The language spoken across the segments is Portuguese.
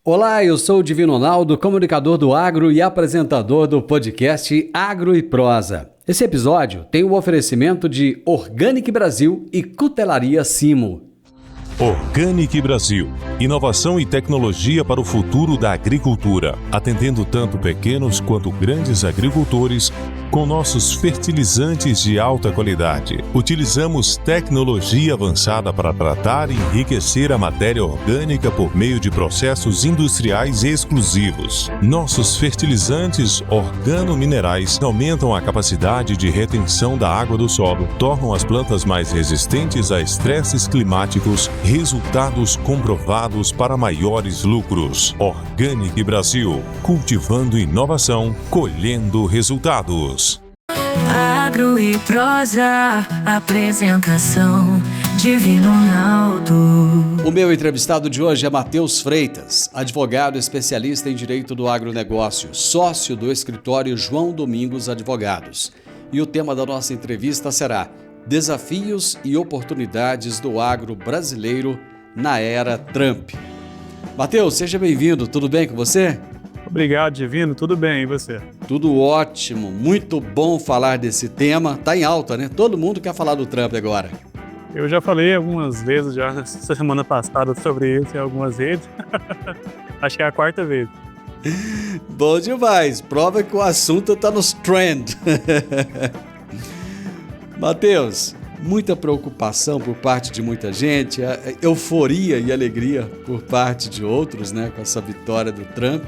Olá, eu sou o Divino Ronaldo, comunicador do Agro e apresentador do podcast Agro e Prosa. Esse episódio tem o oferecimento de Organic Brasil e Cutelaria Simo. Organic Brasil, inovação e tecnologia para o futuro da agricultura, atendendo tanto pequenos quanto grandes agricultores com nossos fertilizantes de alta qualidade. Utilizamos tecnologia avançada para tratar e enriquecer a matéria orgânica por meio de processos industriais exclusivos. Nossos fertilizantes organominerais aumentam a capacidade de retenção da água do solo, tornam as plantas mais resistentes a estresses climáticos, resultados comprovados para maiores lucros. Organic Brasil, cultivando inovação, colhendo resultados. Agro e Prosa, apresentação Divino Ronaldo. O meu entrevistado de hoje é Matheus Freitas, advogado especialista em direito do agronegócio, sócio do escritório João Domingos Advogados. E o tema da nossa entrevista será Desafios e oportunidades do agro brasileiro na era Trump. Matheus, seja bem-vindo, tudo bem com você? Obrigado, Divino, tudo bem, e você? Tudo ótimo, muito bom falar desse tema, tá em alta, né? Todo mundo quer falar do Trump agora. Eu já falei algumas vezes, já semana passada, sobre isso em algumas redes, acho que é a quarta vez. Bom demais, prova que o assunto tá nos trend. Matheus, muita preocupação por parte de muita gente, euforia e alegria por parte de outros, né, com essa vitória do Trump.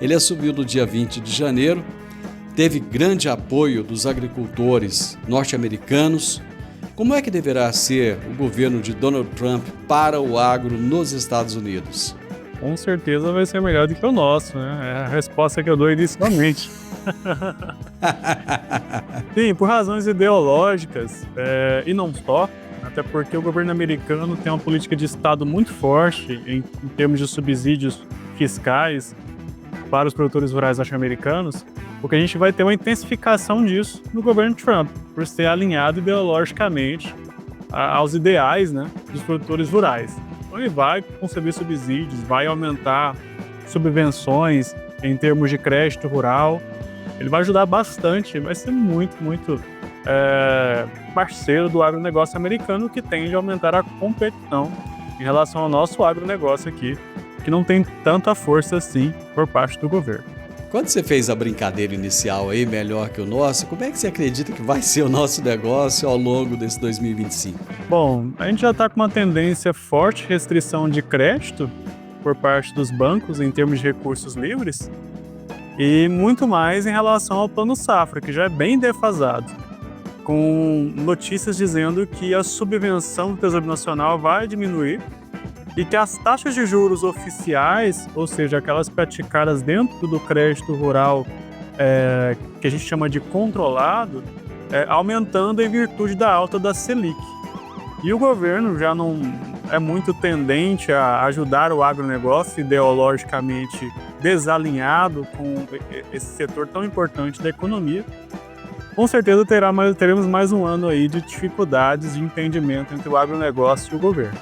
Ele assumiu no dia 20 de janeiro, teve grande apoio dos agricultores norte-americanos. Como é que deverá ser o governo de Donald Trump para o agro nos Estados Unidos? Com certeza vai ser melhor do que o nosso, né? É a resposta que eu dou inicialmente. Sim, por razões ideológicas, e não só, até porque o governo americano tem uma política de Estado muito forte em termos de subsídios fiscais para os produtores rurais norte-americanos, porque a gente vai ter uma intensificação disso no governo Trump, por ser alinhado ideologicamente aos ideais, né, dos produtores rurais. Então ele vai conceder subsídios, vai aumentar subvenções em termos de crédito rural, ele vai ajudar bastante, vai ser muito parceiro do agronegócio americano, que tende a aumentar a competição em relação ao nosso agronegócio aqui, que não tem tanta força assim por parte do governo. Quando você fez a brincadeira inicial aí, melhor que o nosso, como é que você acredita que vai ser o nosso negócio ao longo desse 2025? Bom, a gente já está com uma tendência forte de restrição de crédito por parte dos bancos em termos de recursos livres e muito mais em relação ao Plano Safra, que já é bem defasado, com notícias dizendo que a subvenção do Tesouro Nacional vai diminuir e que as taxas de juros oficiais, ou seja, aquelas praticadas dentro do crédito rural, que a gente chama de controlado, aumentando em virtude da alta da Selic. E o governo já não é muito tendente a ajudar o agronegócio, ideologicamente desalinhado com esse setor tão importante da economia. Com certeza teremos mais um ano aí de dificuldades de entendimento entre o agronegócio e o governo.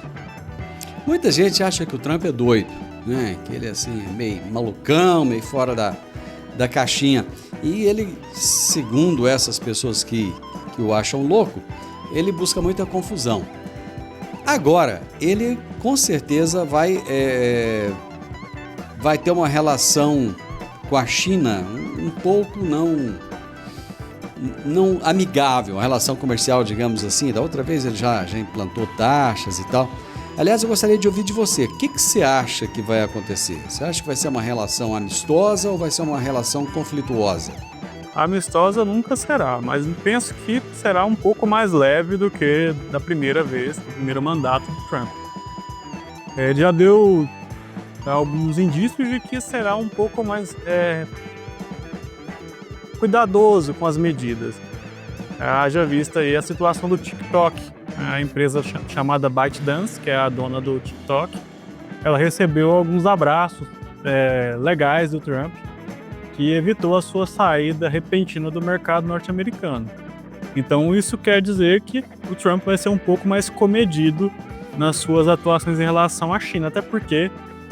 Muita gente acha que o Trump é doido, né? Que ele é assim, meio malucão, meio fora da caixinha. E ele, segundo essas pessoas que o acham louco, ele busca muita confusão. Agora, ele com certeza vai ter uma relação com a China um pouco não amigável, uma relação comercial, digamos assim. Da outra vez ele já implantou taxas e tal. Aliás, eu gostaria de ouvir de você. O que você acha que vai acontecer? Você acha que vai ser uma relação amistosa ou vai ser uma relação conflituosa? Amistosa nunca será, mas penso que será um pouco mais leve do que da primeira vez, do primeiro mandato do Trump. Ele já deu alguns indícios de que será um pouco mais cuidadoso com as medidas. Haja vista aí a situação do TikTok. A empresa chamada ByteDance, que é a dona do TikTok, ela recebeu alguns abraços legais do Trump, que evitou a sua saída repentina do mercado norte-americano. Então isso quer dizer que o Trump vai ser um pouco mais comedido nas suas atuações em relação à China, até porque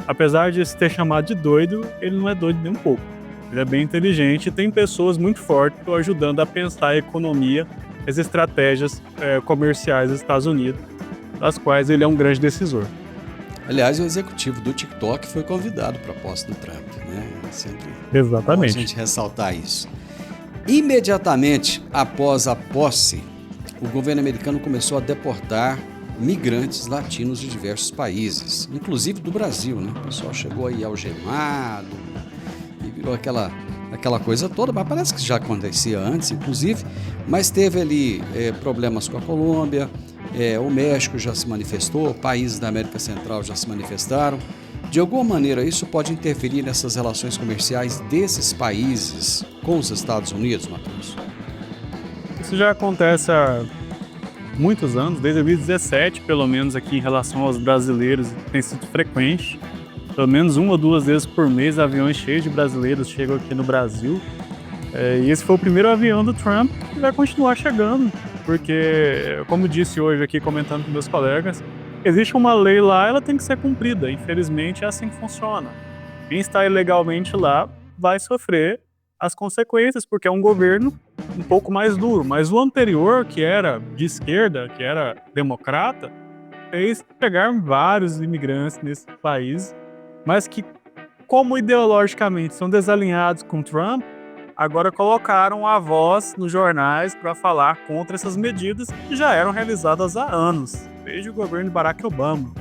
apesar de se ter chamado de doido, ele não é doido nem um pouco. Ele é bem inteligente e tem pessoas muito fortes que estão ajudando a pensar a economia, as estratégias comerciais dos Estados Unidos, das quais ele é um grande decisor. Aliás, o executivo do TikTok foi convidado para a posse do Trump, né? Sempre Exatamente. bom a gente ressaltar isso. Imediatamente após a posse, o governo americano começou a deportar migrantes latinos de diversos países, inclusive do Brasil, né? O pessoal chegou aí algemado e virou aquela coisa toda, mas parece que já acontecia antes, inclusive, mas teve ali problemas com a Colômbia, o México já se manifestou, países da América Central já se manifestaram. De alguma maneira, isso pode interferir nessas relações comerciais desses países com os Estados Unidos, Matheus? Isso já acontece há muitos anos, desde 2017, pelo menos aqui em relação aos brasileiros, tem sido frequente. Pelo menos 1 ou 2 vezes por mês, aviões cheios de brasileiros chegam aqui no Brasil. E esse foi o primeiro avião do Trump e vai continuar chegando, porque, como disse hoje aqui, comentando com meus colegas, existe uma lei lá, ela tem que ser cumprida. Infelizmente, é assim que funciona. Quem está ilegalmente lá vai sofrer as consequências, porque é um governo um pouco mais duro. Mas o anterior, que era de esquerda, que era democrata, fez pegar vários imigrantes nesse país, mas que, como ideologicamente são desalinhados com Trump, agora colocaram a voz nos jornais para falar contra essas medidas que já eram realizadas há anos, desde o governo de Barack Obama.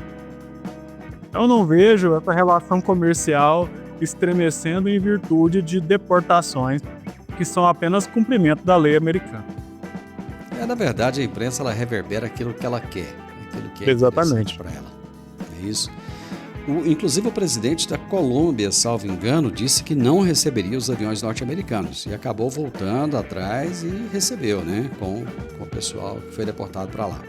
Eu não vejo essa relação comercial estremecendo em virtude de deportações que são apenas cumprimento da lei americana. Na verdade, a imprensa ela reverbera aquilo que ela quer, aquilo que é exatamente para ela. É isso. Inclusive, o presidente da Colômbia, salvo engano, disse que não receberia os aviões norte-americanos e acabou voltando atrás e recebeu, né, com o pessoal que foi deportado para lá.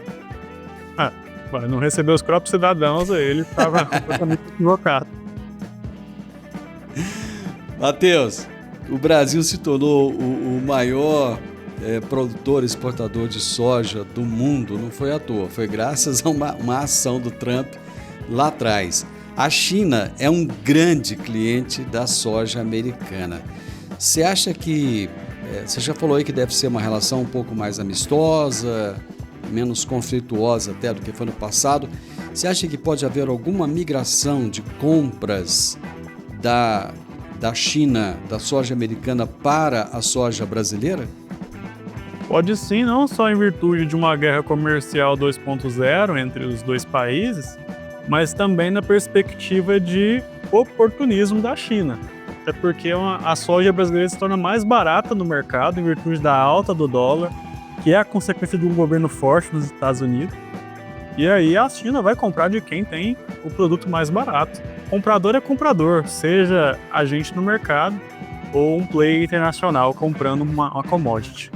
Mas não recebeu os próprios cidadãos, ele estava completamente equivocado. Matheus, o Brasil se tornou o maior produtor e exportador de soja do mundo, não foi à toa, foi graças a uma ação do Trump lá atrás. A China é um grande cliente da soja americana. Você acha que... você já falou aí que deve ser uma relação um pouco mais amistosa, menos conflituosa até do que foi no passado. Você acha que pode haver alguma migração de compras da China, da soja americana, para a soja brasileira? Pode sim, não só em virtude de uma guerra comercial 2.0 entre os dois países, mas também na perspectiva de oportunismo da China. Até porque a soja brasileira se torna mais barata no mercado em virtude da alta do dólar, que é a consequência de um governo forte nos Estados Unidos. E aí a China vai comprar de quem tem o produto mais barato. Comprador é comprador, seja agente no mercado ou um player internacional comprando uma commodity.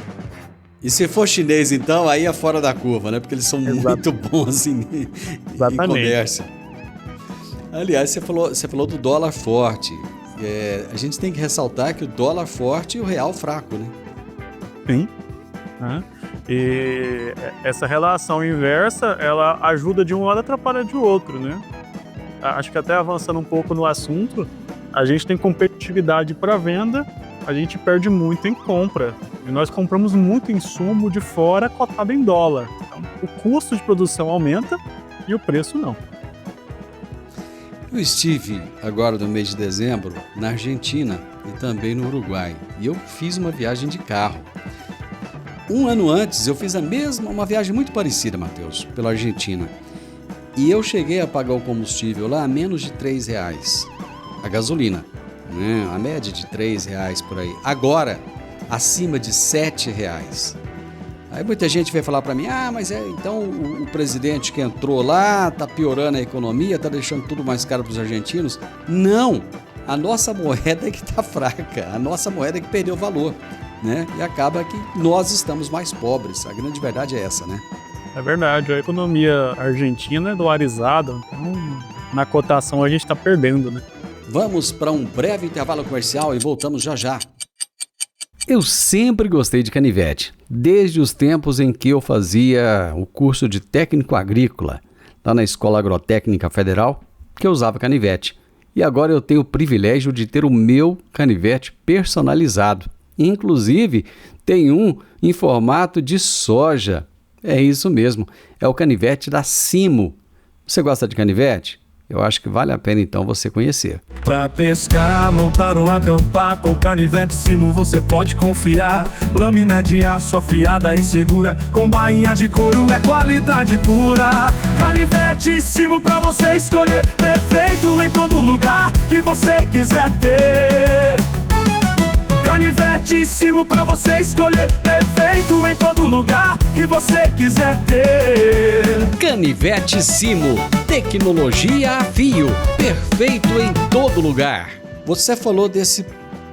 E se for chinês, então, aí é fora da curva, né? Porque eles são muito bons em comércio. Aliás, você falou do dólar forte. A gente tem que ressaltar que o dólar forte e o real fraco, né? Sim. E essa relação inversa, ela ajuda de um lado e atrapalha de outro, né? Acho que até avançando um pouco no assunto, a gente tem competitividade para venda, a gente perde muito em compra. E nós compramos muito insumo de fora cotado em dólar. Então, o custo de produção aumenta e o preço não. Eu estive agora no mês de dezembro na Argentina e também no Uruguai. E eu fiz uma viagem de carro. Um ano antes eu fiz uma viagem muito parecida, Matheus, pela Argentina. E eu cheguei a pagar o combustível lá a menos de R$3, a gasolina, né? A média de R$3 por aí. Agora, acima de R$7. Aí muita gente vai falar para mim, mas então o presidente que entrou lá tá piorando a economia, tá deixando tudo mais caro para os argentinos. Não, a nossa moeda é que tá fraca, a nossa moeda é que perdeu valor, né? E acaba que nós estamos mais pobres, a grande verdade é essa, né? É verdade, a economia argentina é dolarizada, então na cotação a gente está perdendo, né? Vamos para um breve intervalo comercial e voltamos já já. Eu sempre gostei de canivete, desde os tempos em que eu fazia o curso de técnico agrícola, lá na Escola Agrotécnica Federal, que eu usava canivete. e agora eu tenho o privilégio de ter o meu canivete personalizado. Inclusive, tem um em formato de soja. É isso mesmo, é o canivete da Simo. Você gosta de canivete? Eu acho que vale a pena então você conhecer. Pra pescar, montar ou acampar, com canivete Simo você pode confiar. Lâmina de aço afiada e segura, com bainha de couro é qualidade pura. Canivete Simo pra você escolher, perfeito em todo lugar que você quiser ter. Canivete Simo pra você escolher, perfeito em todo lugar que você quiser ter. Canivete Simo, tecnologia a fio, perfeito em todo lugar. Você falou desse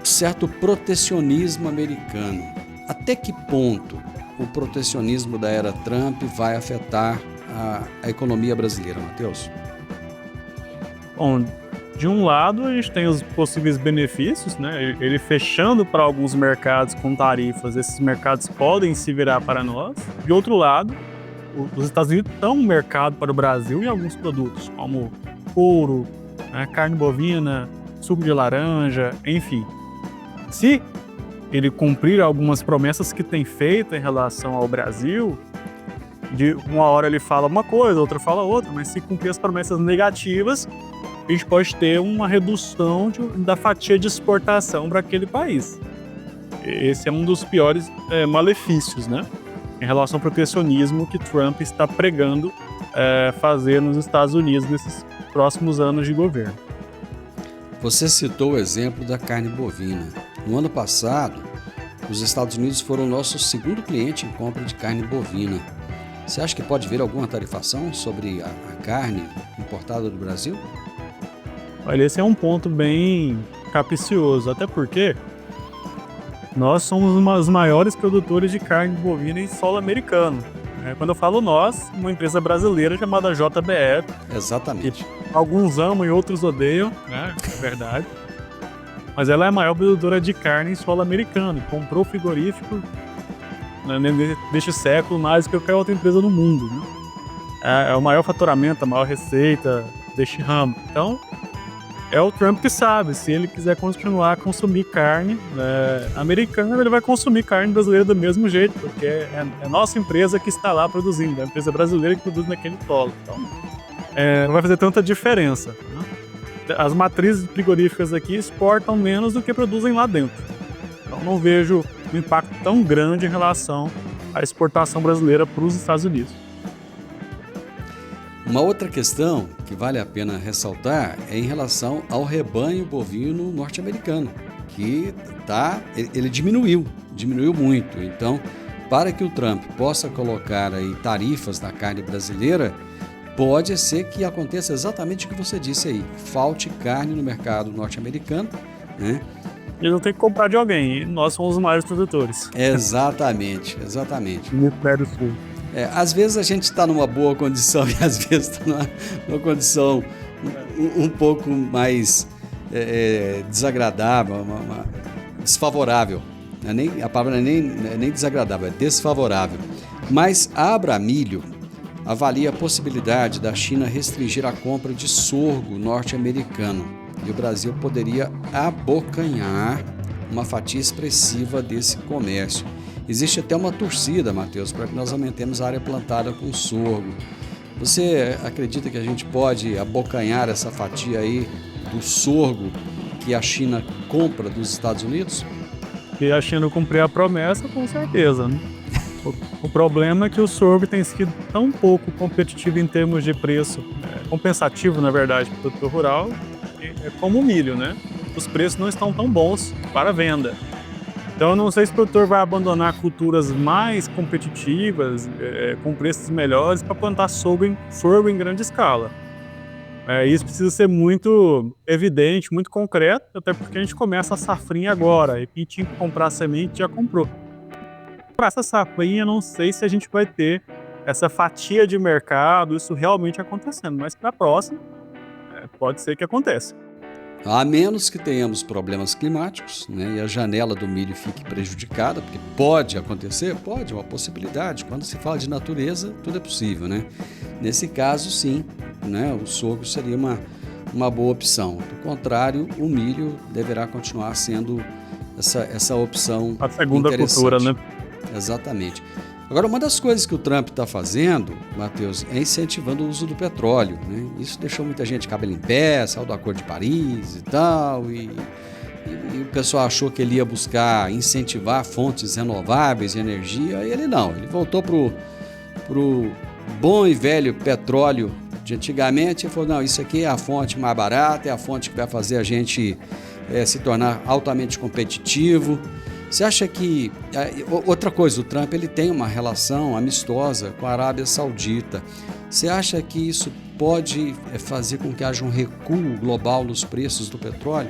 certo protecionismo americano. Até que ponto o protecionismo da era Trump vai afetar a economia brasileira, Matheus? Bom, de um lado, a gente tem os possíveis benefícios, né? Ele fechando para alguns mercados com tarifas, esses mercados podem se virar para nós. De outro lado, os Estados Unidos dão um mercado para o Brasil em alguns produtos, como couro, né, carne bovina, suco de laranja, enfim. Se ele cumprir algumas promessas que tem feito em relação ao Brasil, de uma hora ele fala uma coisa, outra fala outra, mas se cumprir as promessas negativas, a gente pode ter uma redução da fatia de exportação para aquele país. Esse é um dos piores malefícios, né, em relação ao protecionismo que Trump está pregando fazer nos Estados Unidos nesses próximos anos de governo. Você citou o exemplo da carne bovina. No ano passado, os Estados Unidos foram o nosso segundo cliente em compra de carne bovina. Você acha que pode haver alguma tarifação sobre a carne importada do Brasil? Olha, esse é um ponto bem capcioso, até porque nós somos os maiores produtores de carne bovina em solo americano. Quando eu falo nós, uma empresa brasileira chamada JBF. Exatamente. Alguns amam e outros odeiam, né? É verdade. Mas ela é a maior produtora de carne em solo americano. Comprou frigorífico, né, deste século mais que qualquer outra empresa no mundo, né? É o maior faturamento, a maior receita deste ramo. Então, é o Trump que sabe, se ele quiser continuar a consumir carne americana, ele vai consumir carne brasileira do mesmo jeito, porque é a nossa empresa que está lá produzindo, é a empresa brasileira que produz naquele solo. Então, não vai fazer tanta diferença, né? As matrizes frigoríficas aqui exportam menos do que produzem lá dentro. Então, não vejo um impacto tão grande em relação à exportação brasileira para os Estados Unidos. Uma outra questão que vale a pena ressaltar é em relação ao rebanho bovino norte-americano, que ele diminuiu muito. Então, para que o Trump possa colocar aí tarifas na carne brasileira, pode ser que aconteça exatamente o que você disse aí, falte carne no mercado norte-americano, né? Eles vão ter que comprar de alguém, e nós somos os maiores produtores. Exatamente. Hemisfério Sul. Às vezes a gente está numa boa condição e às vezes está numa condição um pouco mais desagradável, desfavorável. A palavra não é nem desagradável, é desfavorável. Mas a Abramilho avalia a possibilidade da China restringir a compra de sorgo norte-americano e o Brasil poderia abocanhar uma fatia expressiva desse comércio. Existe até uma torcida, Matheus, para que nós aumentemos a área plantada com sorgo. Você acredita que a gente pode abocanhar essa fatia aí do sorgo que a China compra dos Estados Unidos? Se a China cumprir a promessa, com certeza, né? O problema é que o sorgo tem sido tão pouco competitivo em termos de preço, compensativo, na verdade, para o produtor rural, como o milho, né? Os preços não estão tão bons para a venda. Então, eu não sei se o produtor vai abandonar culturas mais competitivas, com preços melhores, para plantar sorgo em grande escala. Isso precisa ser muito evidente, muito concreto, até porque a gente começa a safrinha agora, e quem tinha que comprar semente já comprou. Para essa safrinha, não sei se a gente vai ter essa fatia de mercado, isso realmente acontecendo, mas para a próxima, pode ser que aconteça. A menos que tenhamos problemas climáticos, né, e a janela do milho fique prejudicada, porque pode acontecer, é uma possibilidade. Quando se fala de natureza, tudo é possível, né? Nesse caso, sim, né, o sorgo seria uma boa opção. Do contrário, o milho deverá continuar sendo essa opção A segunda cultura, né? Exatamente. Agora, uma das coisas que o Trump está fazendo, Matheus, é incentivando o uso do petróleo, né? Isso deixou muita gente cabelo em pé, saiu do Acordo de Paris e tal, e o pessoal achou que ele ia buscar incentivar fontes renováveis de energia, e ele não, ele voltou pro bom e velho petróleo de antigamente e falou, não, isso aqui é a fonte mais barata, é a fonte que vai fazer a gente se tornar altamente competitivo. Você acha que... Outra coisa, o Trump ele tem uma relação amistosa com a Arábia Saudita. Você acha que isso pode fazer com que haja um recuo global nos preços do petróleo?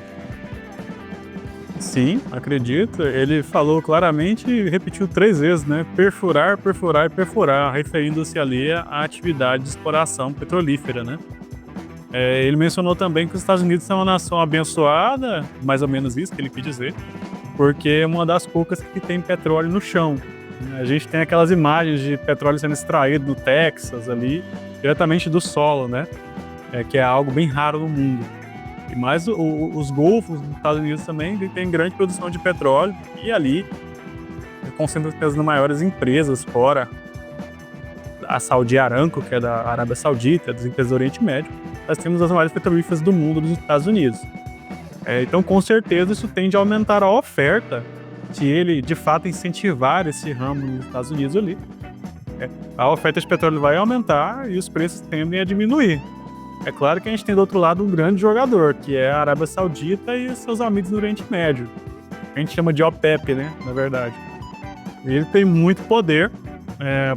Sim, acredito. Ele falou claramente e repetiu 3 vezes, né? Perfurar, perfurar e perfurar, referindo-se ali à atividade de exploração petrolífera, né? Ele mencionou também que os Estados Unidos são uma nação abençoada, mais ou menos isso que ele quis dizer, porque é uma das poucas que tem petróleo no chão. A gente tem aquelas imagens de petróleo sendo extraído no Texas, ali, diretamente do solo, né? Que é algo bem raro no mundo. Mas os golfos dos Estados Unidos também têm grande produção de petróleo e ali concentram as maiores empresas fora a Saudi Aramco, que é da Arábia Saudita, das empresas do Oriente Médio. Nós temos as maiores petrolíferas do mundo dos Estados Unidos. Então, com certeza, isso tende a aumentar a oferta se ele, de fato, incentivar esse ramo nos Estados Unidos ali. A oferta de petróleo vai aumentar e os preços tendem a diminuir. É claro que a gente tem do outro lado um grande jogador, que é a Arábia Saudita e seus amigos do Oriente Médio. A gente chama de OPEP, né, na verdade. Ele tem muito poder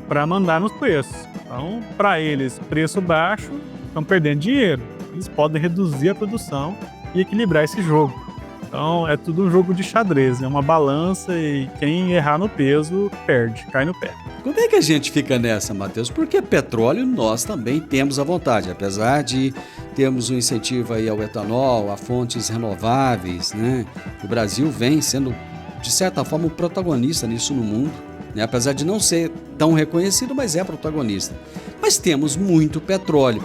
para mandar nos preços. Então, para eles, preço baixo, estão perdendo dinheiro. Eles podem reduzir a produção e equilibrar esse jogo. Então, é tudo um jogo de xadrez, é uma balança e quem errar no peso, perde, cai no pé. Como é que a gente fica nessa, Matheus? Porque petróleo nós também temos à vontade, apesar de termos um incentivo aí ao etanol, a fontes renováveis, né? O Brasil vem sendo, de certa forma, um protagonista nisso no mundo, né? Apesar de não ser tão reconhecido, mas é protagonista. Mas temos muito petróleo.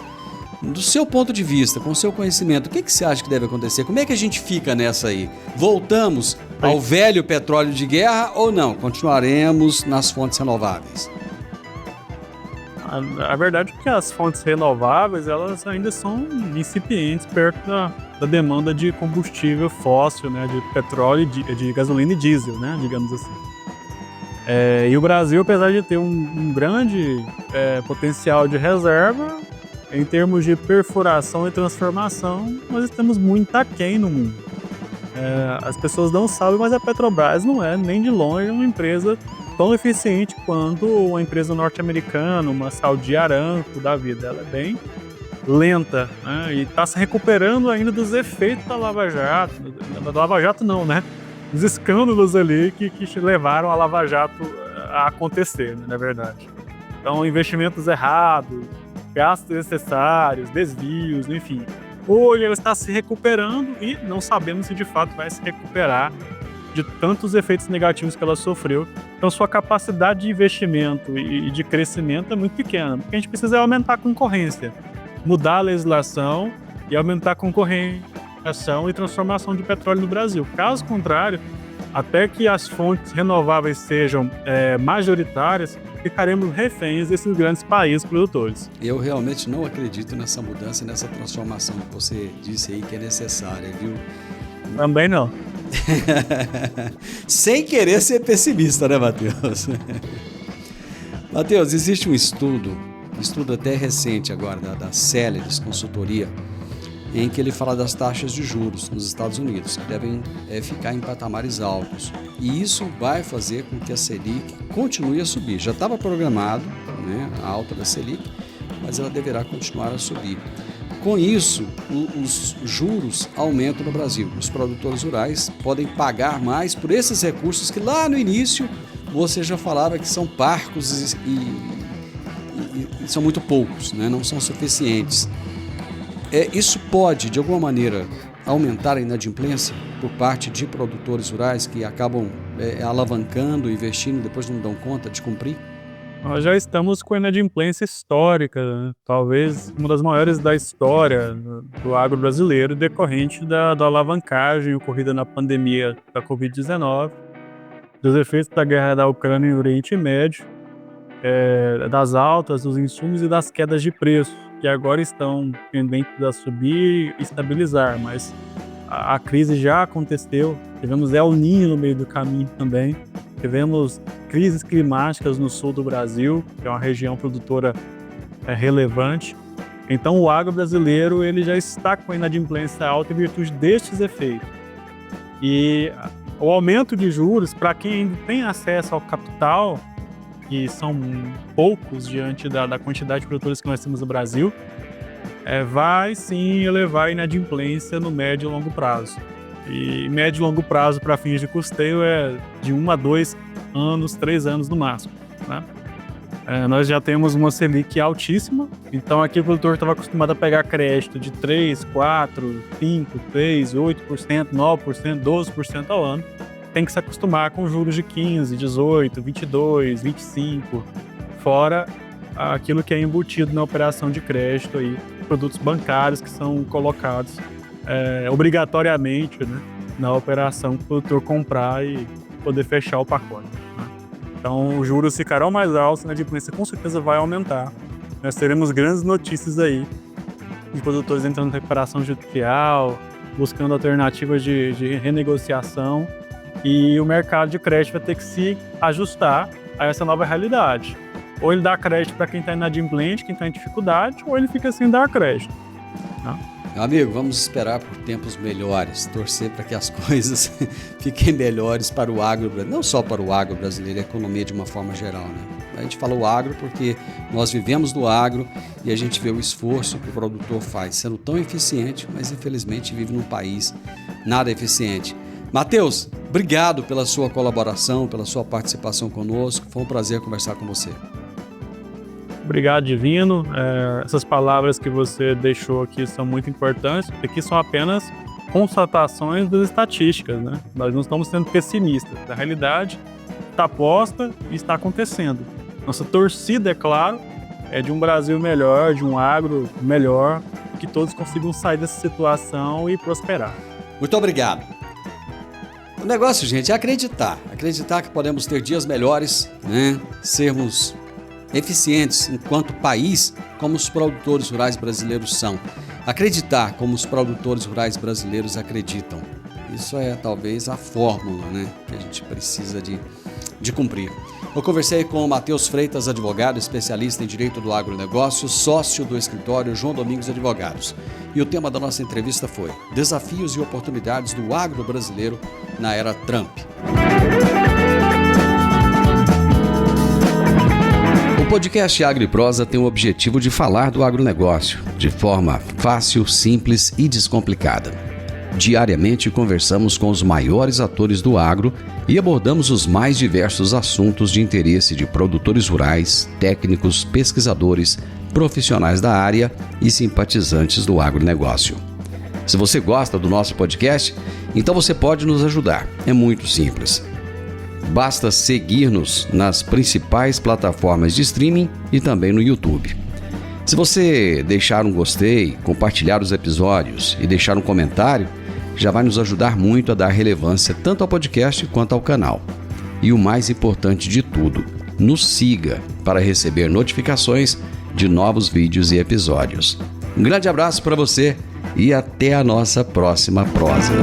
Do seu ponto de vista, com o seu conhecimento, o que você acha que deve acontecer? Como é que a gente fica nessa aí? Voltamos ao velho petróleo de guerra ou não? Continuaremos nas fontes renováveis? A verdade é que as fontes renováveis elas ainda são incipientes perto da demanda de combustível fóssil, né, de petróleo, de gasolina e diesel, né, digamos assim. E o Brasil, apesar de ter um grande potencial de reserva, em termos de perfuração e transformação, nós estamos muito aquém no mundo. As pessoas não sabem, mas a Petrobras não é nem de longe uma empresa tão eficiente quanto uma empresa norte-americana, uma Saudi Aramco da vida. Ela é bem lenta, né? E está se recuperando ainda dos efeitos da Lava Jato. Da Lava Jato não, né? Os escândalos ali que levaram a Lava Jato a acontecer, né, na verdade. Então, investimentos errados, gastos desnecessários, desvios, enfim. Hoje ela está se recuperando e não sabemos se de fato vai se recuperar de tantos efeitos negativos que ela sofreu. Então sua capacidade de investimento e de crescimento é muito pequena. O que a gente precisa é aumentar a concorrência, mudar a legislação e aumentar a concorrência e transformação de petróleo no Brasil. Caso contrário, até que as fontes renováveis sejam majoritárias, ficaremos reféns desses grandes países produtores. Eu realmente não acredito nessa mudança, nessa transformação que você disse aí que é necessária, viu? Também não. Sem querer ser pessimista, né, Matheus? Matheus, existe um estudo até recente agora, da Celeris Consultoria, em que ele fala das taxas de juros nos Estados Unidos, que devem ficar em patamares altos. E isso vai fazer com que a Selic continue a subir. Já estava programado, né, a alta da Selic, mas ela deverá continuar a subir. Com isso, os juros aumentam no Brasil. Os produtores rurais podem pagar mais por esses recursos que lá no início você já falava que são parcos e são muito poucos, né, não são suficientes. Isso pode, de alguma maneira, aumentar a inadimplência por parte de produtores rurais que acabam alavancando, investindo e depois não dão conta de cumprir? Nós já estamos com a inadimplência histórica, né? Talvez uma das maiores da história do agro brasileiro, decorrente da alavancagem ocorrida na pandemia da Covid-19, dos efeitos da guerra da Ucrânia e Oriente Médio, das altas dos insumos e das quedas de preço, que agora estão pendentes a subir e estabilizar, mas a crise já aconteceu. Tivemos El Niño no meio do caminho também. Tivemos crises climáticas no sul do Brasil, que é uma região produtora relevante. Então o agro brasileiro ele já está com a inadimplência alta em virtude destes efeitos. E o aumento de juros, para quem ainda tem acesso ao capital, que são poucos diante da quantidade de produtores que nós temos no Brasil, vai sim elevar a inadimplência no médio e longo prazo. E médio e longo prazo para fins de custeio é de 1 a 2 anos, 3 anos no máximo, né? Nós já temos uma Selic altíssima, então aqui o produtor estava acostumado a pegar crédito de 3, 4, 5, 3, 8%, 9%, 12% ao ano. Tem que se acostumar com juros de 15, 18, 22, 25, fora aquilo que é embutido na operação de crédito aí, produtos bancários que são colocados obrigatoriamente, né, na operação para o produtor comprar e poder fechar o pacote, né? Então os juros ficarão mais altos, a inadimplência com certeza vai aumentar. Nós teremos grandes notícias aí de produtores entrando em recuperação judicial, buscando alternativas de renegociação, e o mercado de crédito vai ter que se ajustar a essa nova realidade. Ou ele dá crédito para quem está inadimplente, quem está em dificuldade, ou ele fica sem dar crédito, né? Meu amigo, vamos esperar por tempos melhores, torcer para que as coisas fiquem melhores para o agro, não só para o agro brasileiro, a economia de uma forma geral, né? A gente fala o agro porque nós vivemos do agro e a gente vê o esforço que o produtor faz, sendo tão eficiente, mas infelizmente vive num país nada eficiente. Matheus, obrigado pela sua colaboração, pela sua participação conosco, foi um prazer conversar com você. Obrigado, Divino. Essas palavras que você deixou aqui são muito importantes, porque aqui são apenas constatações das estatísticas, né? Nós não estamos sendo pessimistas. A realidade está posta e está acontecendo. Nossa torcida, é claro, é de um Brasil melhor, de um agro melhor, que todos consigam sair dessa situação e prosperar. Muito obrigado. O negócio, gente, é acreditar que podemos ter dias melhores, né? Sermos eficientes enquanto país, como os produtores rurais brasileiros são. Acreditar como os produtores rurais brasileiros acreditam. Isso é talvez a fórmula, né, que a gente precisa de cumprir. Eu conversei com o Matheus Freitas, advogado, especialista em direito do agronegócio, sócio do escritório João Domingos Advogados. E o tema da nossa entrevista foi Desafios e oportunidades do agro brasileiro na era Trump. O podcast Agro e Prosa tem o objetivo de falar do agronegócio de forma fácil, simples e descomplicada. Diariamente conversamos com os maiores atores do agro e abordamos os mais diversos assuntos de interesse de produtores rurais, técnicos, pesquisadores, profissionais da área e simpatizantes do agronegócio. Se você gosta do nosso podcast, então você pode nos ajudar. É muito simples. Basta seguir-nos nas principais plataformas de streaming e também no YouTube. Se você deixar um gostei, compartilhar os episódios e deixar um comentário, já vai nos ajudar muito a dar relevância tanto ao podcast quanto ao canal. E o mais importante de tudo, nos siga para receber notificações de novos vídeos e episódios. Um grande abraço para você e até a nossa próxima prosa.